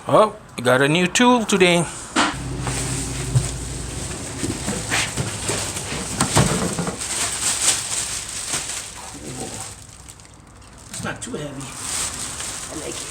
Oh, we got a new tool today. It's not too heavy. I like it.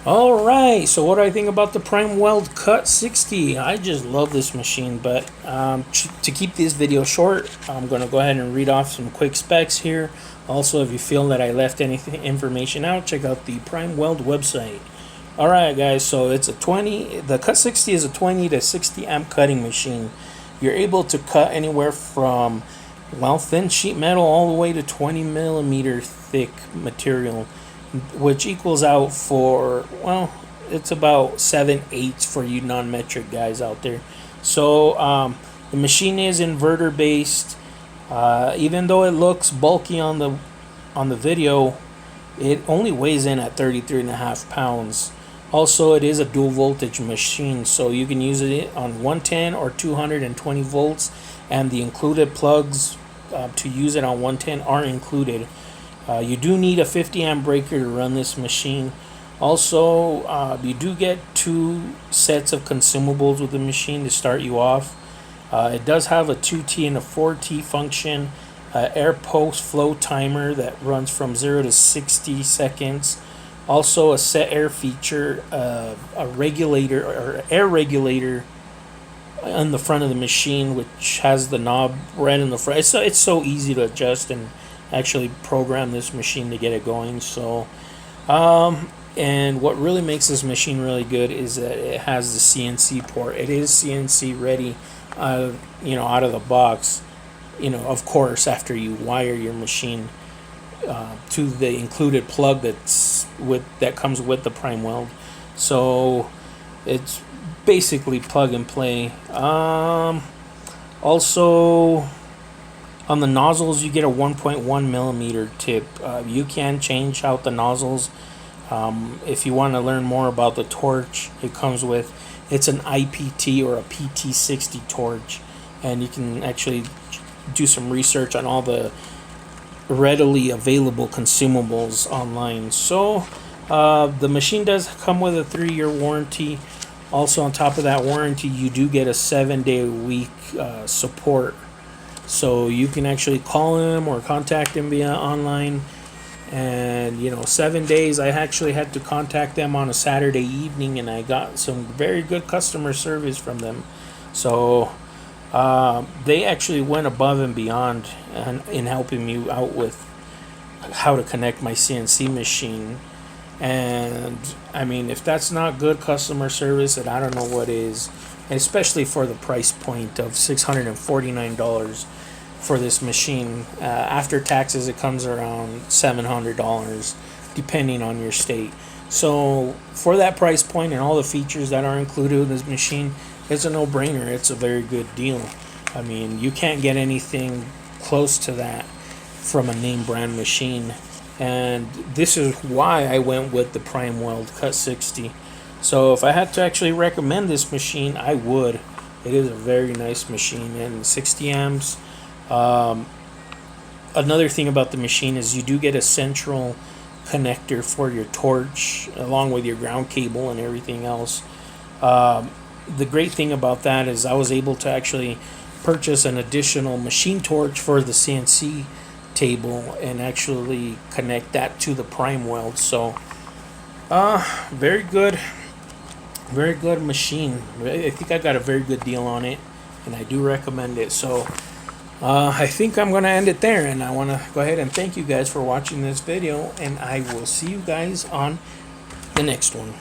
Alright, so what do I think about the PrimeWeld Cut 60? I just love this machine, but to keep this video short, I'm going to go ahead and read off some quick specs here. Also, if you feel that I left any information out, check out the PrimeWeld website. Alright guys, so it's the Cut 60 is a 20 to 60 amp cutting machine. You're able to cut anywhere from, well, thin sheet metal all the way to 20 millimeter thick material, which equals out for, well, it's about 7/8 for you non-metric guys out there. So the machine is inverter based. Even though it looks bulky on the video, it only weighs in at 33.5 pounds. Also, it is a dual voltage machine, so you can use it on 110 or 220 volts, and the included plugs to use it on 110 are included. You do need a 50 amp breaker to run this machine. Also, you do get 2 sets of consumables with the machine to start you off. It does have a 2T and a 4T function, air post flow timer that runs from 0 to 60 seconds. Also a set air feature, a regulator or air regulator on the front of the machine, which has the knob right in the front. It's so easy to adjust and actually program this machine to get it going. So and what really makes this machine really good is that it has the CNC port. It is CNC ready, out of the box, of course, after you wire your machine to the included plug that comes with the PrimeWeld. So it's basically plug and play. Also, On the nozzles, you get a 1.1 millimeter tip. You can change out the nozzles. If you want to learn more about the torch it comes with, it's an IPT or a PT60 torch, and you can actually do some research on all the readily available consumables online. So the machine does come with a 3-year warranty. Also, on top of that warranty, you do get a 7-day-a-week support. So you can actually call him or contact him via online. And 7 days, I actually had to contact them on a Saturday evening, and I got some very good customer service from them. So they actually went above and beyond in helping me out with how to connect my CNC machine. And I mean, if that's not good customer service, then I don't know what is. And especially for the price point of $649 for this machine. After taxes, it comes around $700, depending on your state. So for that price point and all the features that are included in this machine, it's a no-brainer. It's a very good deal. I mean, you can't get anything close to that from a name brand machine. And this is why I went with the PrimeWeld Cut 60. So if I had to actually recommend this machine, I would. It is a very nice machine, and 60 amps. Another thing about the machine is you do get a central connector for your torch, along with your ground cable and everything else. The great thing about that is I was able to actually purchase an additional machine torch for the CNC table and actually connect that to the PrimeWeld. So very good machine. I think I got a very good deal on it, and I do recommend it. So I think I'm going to end it there, and I want to go ahead and thank you guys for watching this video, and I will see you guys on the next one.